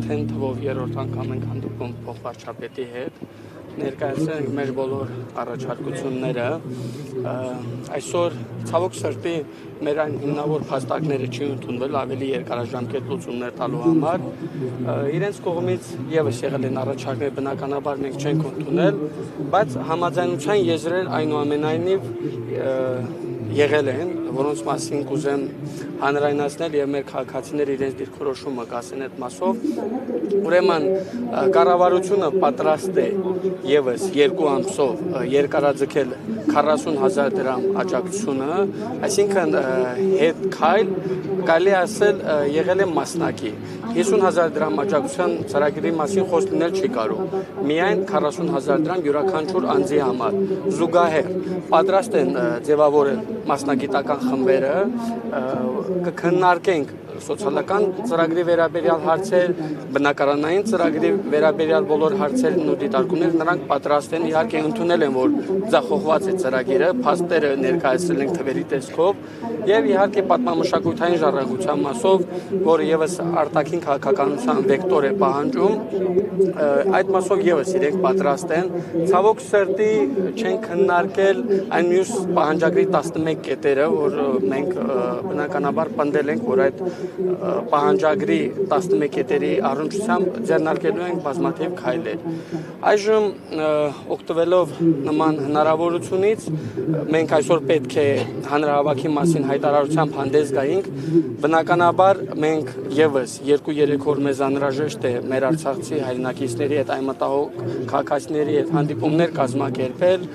արդեն թվով երրորդ անգամ ենք հանդիպում փոխվարչապետի հետ ներկայացնենք մեր բոլոր առաջարկությունները այսօր ցավոք սրտի մեր այն հիմնավոր փաստարկները չի ընդունվել ավելի երկարաժամկետ լուծումներ տալու համար իրենց կողմից եւս եղել են առաջարկներ բնականաբար մենք չենք ընդունել բայց համաձայնության եզրեր այնուամենայնիվ եղել են որոնց մասին կուզեմ հանրայնացնել եւ մեր քաղաքացիները իրենց դիրքորոշումը կասեն այդ մասով ուրեմն կառավարությունը պատրաստ է եւս 2 ամսով երկարաձգել 40,000 դրամ աջակցությունը այսինքն հետ քայլ կարելի ասել եղել է մասնակի 50,000 դրամ աջակցության ծրագրի մասին խոսք լինել չի կարող միայն 40,000 դրամ յուրաքանչյուր անձի համար զուգահեռ պատրաստ են ձևավորել մասնագիտական խմբերը կքննարկենք սոցիալական ծրագրի վերաբերյալ հարցեր, բնակարանային ծրագրի վերաբերյալ բոլոր հարցերն ու դիտարկումները նրանք պատրաստ են իհարկե ընդունել են որ ձախողված է ծրագիրը, փաստերը ներկայացրել են թվերի տեսքով եւ իհարկե պատմամշակութային ժառանգության մասով, որը եւս արտաքին քաղաքականության վեկտոր է պահանջում, այդ մասով եւս իրենք պատրաստ են։ Ցավոք սրտի չեն քննարկել այն մյուս պահանջագրի 11 կետերը, որ մենք բնականաբար պնդել ենք, որ այդ պահանջագրի 11 կետերի առնչությամբ ձեռնարկելու ենք բազմաթիվ քայլեր։ Այժմ օգտվելով նման հնարավորությունից մենք այսօր պետք է հանրահավաքի մասին հայտարարությամբ հանդես գայինք։ Բնականաբար մենք եւս 2-3 օր մեզ անհրաժեշտ է մեր արցախցի հայրենակիցների հետ այն մտահոգ քաղաքացիների հետ հանդիպումներ կազմակերպել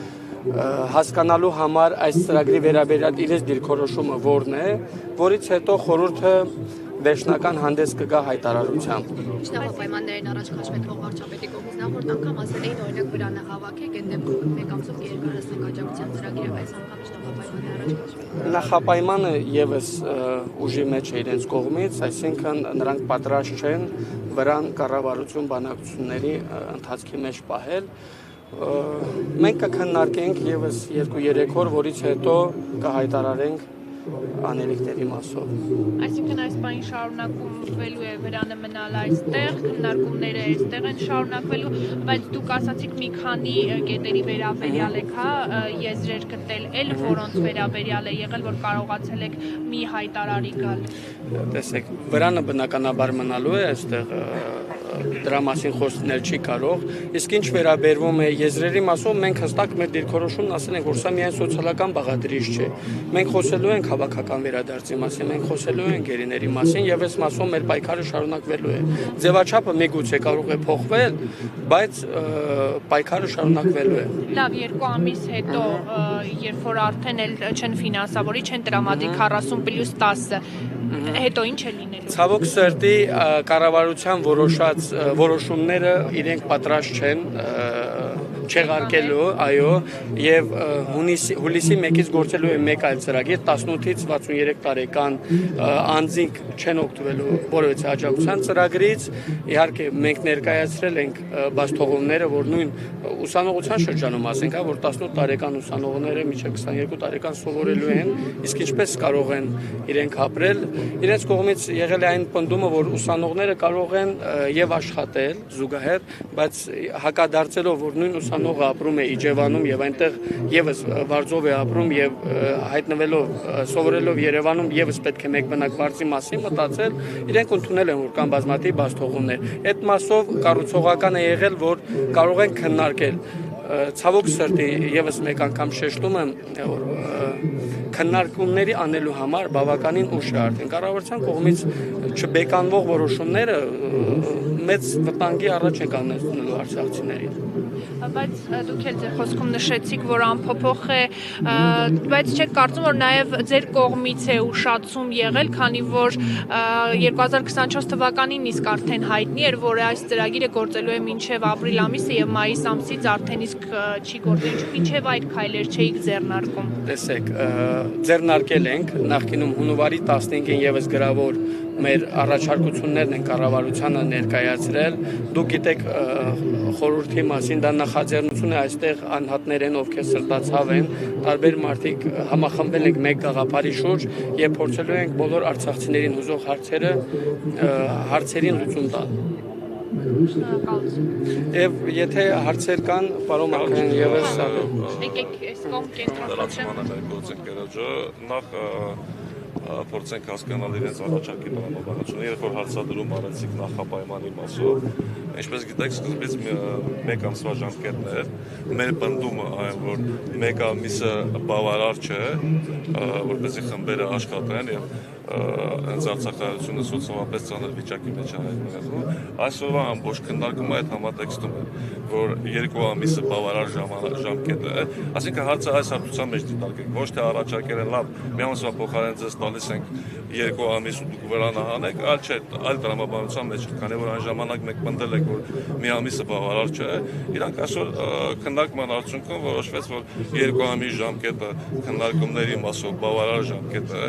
հասկանալու համար այս ծրագրի վերաբերյալ իրենց դիրքորոշումը որն է, որից հետո խորհուրդը վերջնական հանդես կգա հայտարարությամբ։ Շնորհակալ պայմաններին առաջ քաշվեց փոխվարչապետի կողմից նախորդ անգամ ասել էին օրինակ վրանը հավաքեք այդ դեպքում 1 ամսով երկարացնենք աջակցության ծրագիրը այս անգամ շնորհակալ առաջ քաշվեց։ Նախապայմանը եւս ուժի մեջ է իրենց կողմից, այսինքն նրանք պատրաստ չեն վրան կառավարություն բանակցությունների ընթացքի մեջ պահել մենք կքննարկենք եւս 2-3 օր, որից հետո կհայտարարենք անելիքների մասով։ Այսինքն այս բանի շարունակվելու է վրանը մնալ այստեղ, քննարկումները այստեղ են շարունակվելու, բայց դուք ասացիք մի քանի կետերի վերաբերյալ եք, հա, եզրեր գտել, էլ որոնց վերաբերյալ է եղել, որ կարողացել եք մի հայտարարի գալ։ Տեսեք, վրանը բնականաբար մնալու է այստեղ դրա մասին խոսնել չի կարող, իսկ ինչ վերաբերվում է եզրերի մասով մենք հստակ մեր դիրքորոշումն ասել ենք, որ սա միայն սոցիալական բաղադրիչ չէ։ Մենք խոսելու ենք հավաքական վերադարձի մասին, մենք խոսելու ենք գերիների մասին եւ այս մասով մեր պայքարը շարունակվելու է։ Ձևաչափը միգուցե կարող է փոխվել, բայց պայքարը շարունակվելու է։ Լավ, 2 ամիս հետո, երբ որ արդեն էլ չեն ֆինանսավորի, չեն տրամադրի 40+10 հետո ինչ է լինելու։ Ցավոք սրտի կառավարության որոշումները իրենք պատրաստ չեն չեղարկելու, այո, եւ հուլիսի 1-ից գործելու է մեկ այլ ծրագիր 18-ից 63 տարեկան անձինք չեն օգտվելու որևէ աջակցության ծրագրից, իհարկե մենք ներկայացրել ենք բաց թողումները, որ նույն ուսանողության շրջանում ասենք, հա, որ 18 տարեկան ուսանողները մինչև 22 տարեկան սովորելու են, իսկ ինչպես կարող են իրենք ապրել, իրենց կողմից եղել է այն պնդումը, որ ուսանողները կարող են եւ աշխատել զուգահեռ, բայց հակադարձելով, որ նույն ուսանողը ապրում է Իջևանում եւ այնտեղ եւս վարձով է ապրում եւ հայտնվելով սովորելով Երևանում եւս պետք է մեկ բնակ վարձի մասին մտածել, իրենք ընդունել են որ կան բազմաթիվ բաց թողումներ։ Այդ մասով կառուցողական է եղել, որ կարող են քննարկել ցավոք սրտի եւս մեկ անգամ շեշտում եմ, որ քննարկումների անելու համար բավականին ուշ է արդեն կառավարության կողմից չբեկանվող որոշումները մեծ վտանգի առաջ են կանգնեցնելու արցախցիներին։ Բայց դուք էլ ձեր խոսքում նշեցիք, որ անփոփոխ է, բայց չեք կարծում, որ նաև ձեր կողմից է ուշացում եղել, քանի որ 2024 թվականին իսկ արդեն հայտնի էր, որ այս ծրագիրը գործելու է մինչև ապրիլ ամիսը եւ մայիս ամսից արդեն իսկ չի գործելու, մինչև այդ քայլեր չէիք ձեռնարկում։ Տեսեք, ձեռնարկել ենք նախկինում հունվարի 15-ին եւս գրավոր մեր առաջարկություններն են կառավարությանը ներկայացրել։ Դուք գիտեք խորհրդի մասին դա նախաձեռնություն է այստեղ անհատներ են, ովքեր սրտացավ են, տարբեր մարդիկ համախմբել ենք մեկ գաղափարի շուրջ եւ փորձելու ենք բոլոր արցախցիներին հուզող հարցերին լուծում տալ։ Եվ եթե հարցեր կան, պարոն Մարկարյան եւս Եկեք այս կողմ կենտրոնացրեմ։ Լրացման է մեր գործընկերոջը նախ փորձենք հասկանալ իրենց առաջարկի տրամաբանությունը, երբ որ հարցադրում արեցիք նախապայմանի մասով, ինչպես գիտեք, սկզբից մեկ ամսվա ժամկետն էր, մեր պնդումը այն, որ մեկ ամիսը բավարար չէ, որպեսզի խմբերը աշխատեն եւ հենց Արցախայությունը սոցիալապես ծանր վիճակի մեջ հայտնվում։ Այսօրվա ամբողջ քննարկումը այդ համատեքստում է, որ 2 ամիսը բավարար ժամկետ է, այսինքն հարցը այս հարցության մեջ դիտարկենք, ոչ թե առաջարկել են լավ, մի ամսվա փոխարեն ձեզ տալիս ենք 2 ամիս ու դուք վրա նահանեք, այլ չէ, այլ տրամաբանության մեջ, քանի որ այն ժամանակ մեկ պնդել եք, որ մի ամիսը բավարար չէ, իրանք այսօր քննարկման արդյունքում որոշվեց, որ 2 ամիս ժամկետը քննարկումների մասով բավարար ժամկետ է,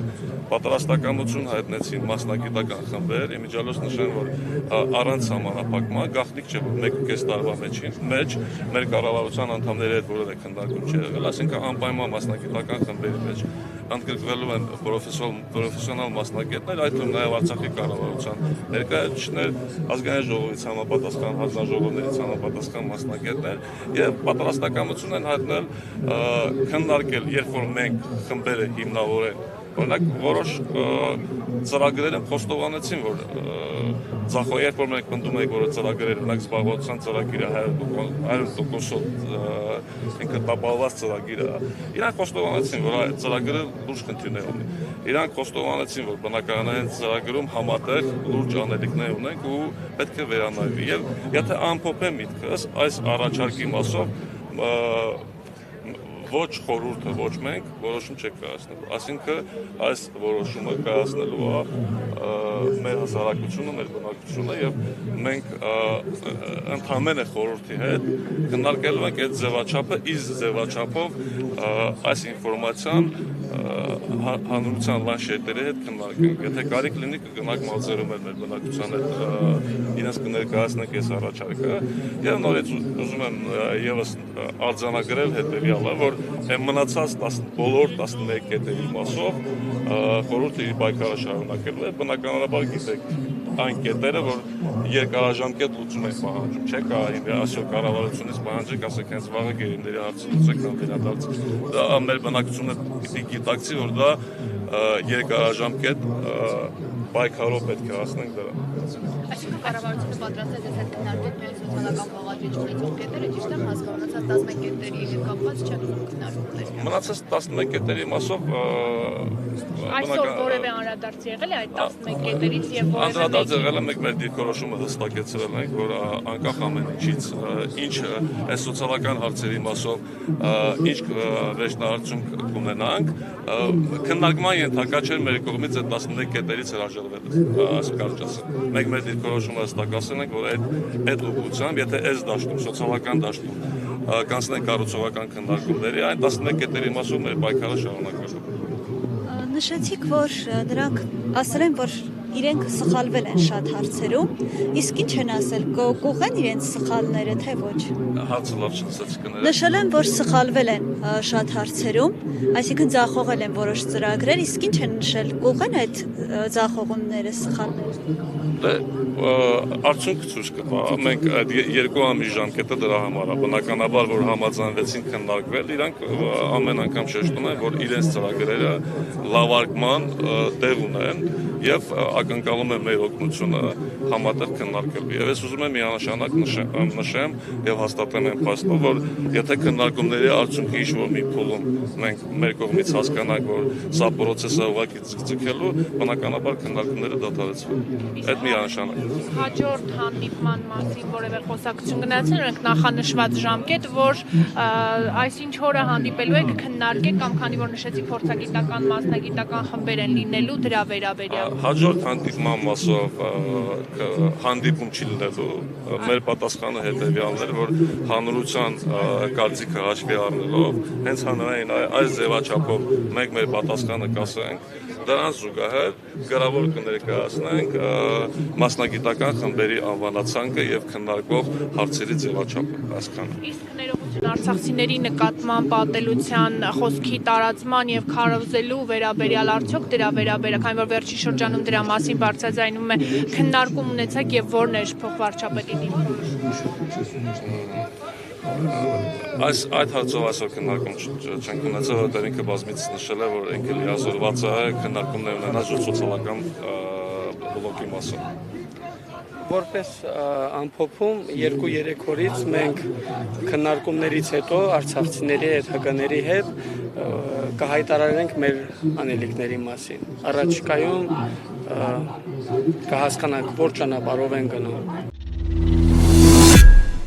պատրաստականություն հայտնեցին մասնագիտական խմբեր, իմիջիալոց նշեն, որ առանց համանապակման գաղտնիք չէ, որ 1.5 տարվա մեջ մեր կառավարության անդամների հետ որևէ քննարկում չի եղել, այսինքն անպայման մասնագիտական խմբերի մեջ ընդգրկվելու են պրոֆեսիոնալ մասնագետներ, այդ թվում նաև Արցախի կառավարության ներկայացուցիչներ, ազգային ժողովից համապատասխան հանձնաժողովներից համապատասխան մասնագետներ եւ պատրաստականություն են հայտնել քննարկել, երբ որ մենք խմբերը հիմնավորենք օրինակ որոշ ծրագրեր են խոստովանեցին, որ երբ որ մենք պնդում ենք, որ ծրագրերը օրինակ զբաղվածության ծրագիրը 100%-ով ինքը տապալված ծրագիր է, իրանք խոստովանեցին, որ այդ ծրագրը լուրջ խնդիրներ ունի։ Իրանք խոստովանեցին, որ բնակարանային ծրագրում համատեղ լուրջ անելիքներ ունենք ու պետք է վերանայվի։ Եվ եթե ամփոփեմ միտքս, այս առաջարկի մասով ոչ խորհուրդը, ոչ մենք որոշում չեք կայացնելու, այսինքն այս որոշումը կայացնելու է մեր հասարակությունը, մեր բնակչությունը եւ մենք ընդհանրապես խորհրդի հետ քննարկելու ենք այդ ձևաչափը, իսկ ձևաչափով այս ինֆորմացիան հանրության լանշետերի հետ քննարկենք, եթե կարիք լինի կգնանք մազերում մեր բնակչության հետ իրենց կներկայացնենք այս առաջարկը եւ նորից ուզում եմ եւս արձանագրել հետեւյալը, որ մնացած բոլոր 11 կետերի մասով խորհուրդը իր պայքարը շարունակելու է, բնականաբար գիտեք այն կետերը, որ երկարաժամկետ լուծում են պահանջում, չէ՞ կարելի այսօր կառավարությունից պահանջեք, ասեք հենց վաղը գերիների հարցը լուծեք կամ վերադարձ։ Դա մեր բնակչությունը պիտի գիտակցի, որ դա երկարաժամկետ պայքարով պետք է հասնենք դրան։ Այսինքն կառավարությունը պատրաստ է ձեզ հետ քննարկել միայն սոցիալական բաղադրիչ ունեցող կետերը, ճիշտ է, հասկանացած 11 կետերի հետ կապված չեն ուզում քննարկումներ։ Մնացած 11 կետերի մասով Այսօր որևէ անդրադարձ եղել է այդ 11 կետերից եւ որևէ անդրադարձ եղել է մենք մեր դիրքորոշումը հստակեցրել ենք, որ անկախ ամեն ինչից ինչ այս սոցիալական հարցերի մասով ինչ վերջնահարցում կունենանք, քննարկման ենթակա չէր մեր կողմից այդ 11 կետերից հրաժարվելը, այս կարճ ասեմ։ Մենք մեր դիրքորոշումը հստակացրել ենք, որ այդ ուղղությամբ, եթե այս դաշտում սոցիալական դաշտում կանցնենք կառուցողական քննարկումների, այն 11 կետերի մասով մեր պայքարը շարունակվելու։ Նշեցիք, որ նրանք ասել են, որ իրենք սխալվել են շատ հարցերում, իսկ ինչ են ասել, կուղեն իրենց սխալները, թե ոչ։ Հարցը լավ չլսեցի կներեք։ Նշել են, որ սխալվել են շատ հարցերում, այսինքն ձախողել են որոշ ծրագրեր, իսկ ինչ են նշել, կուղեն այդ ձախողումները, սխալները։ Դե արդյունք ցույց կտա, մենք այդ 2 ամիս ժամկետը դրա համար է, բնականաբար որ համաձայնվեցին քննարկվել, իրանք ամեն անգամ շեշտում են, որ իրենց ծրագրերը լավարկման տեղ ունեն եւ ակնկալում են մեր օգնությունը համատեղ քննարկելու։ Եվ ես ուզում եմ միանշանակ նշեմ եւ հաստատեմ այն փաստով, որ եթե քննարկումների արդյունքը ինչ-որ մի փուլում մենք մեր կողմից հասկանանք, որ սա process-ը ուղղակի ձգձգելու, բնականաբար քննարկումները դադարեցվեն։ Այդ միանշանակ։ Հաջորդ հանդիպման մասին որևէ խոսակցություն գնացել ենք նախանշված ժամկետ, որ այսինչ օրը հանդիպելու եք քննարկեք կամ քանի որ նշեցի փորձագիտական մասնագիտական խմբեր են լինելու դրա վերաբերյալ։ Հաջորդ հանդիպման մասով հանդիպում չի լինելու, մեր պատասխանը հետևյալն էր, որ հանրության կարծիքը հաշվի առնելով, հենց հանրային այս ձևաչափով մենք մեր պատասխանը կասենք դրանց զուգահեռ գրավոր կներկայացնենք մասնագիտական խմբերի անվանացանկը եւ քննարկվող հարցերի ձևաչափը, այսքանը։ Իսկ ներողություն արցախցիների նկատմամբ ատելության խոսքի տարածման եւ քարոզելու վերաբերյալ արդյոք դրա վերաբերյալ, քանի որ վերջին շրջանում դրա մասին բարձրաձայնում է քննարկում ունեցեք եւ որն էր փոխվարչապետի Այդ հարցով այսօր քննարկում չենք ունեցել, որտեղ ինքը բազմից նշել է, որ ինքը լիազորված է քննարկումներ ունենալ սոցիալական բլոկի մասով։ Որպես ամփոփում 2-3 օրից մենք քննարկումներից հետո արցախցիների հետ, ՀԿ-ների հետ կհայտարարենք մեր անելիքների մասին։ Առաջիկայում կհասկանանք, որ ճանապարհով են գնում։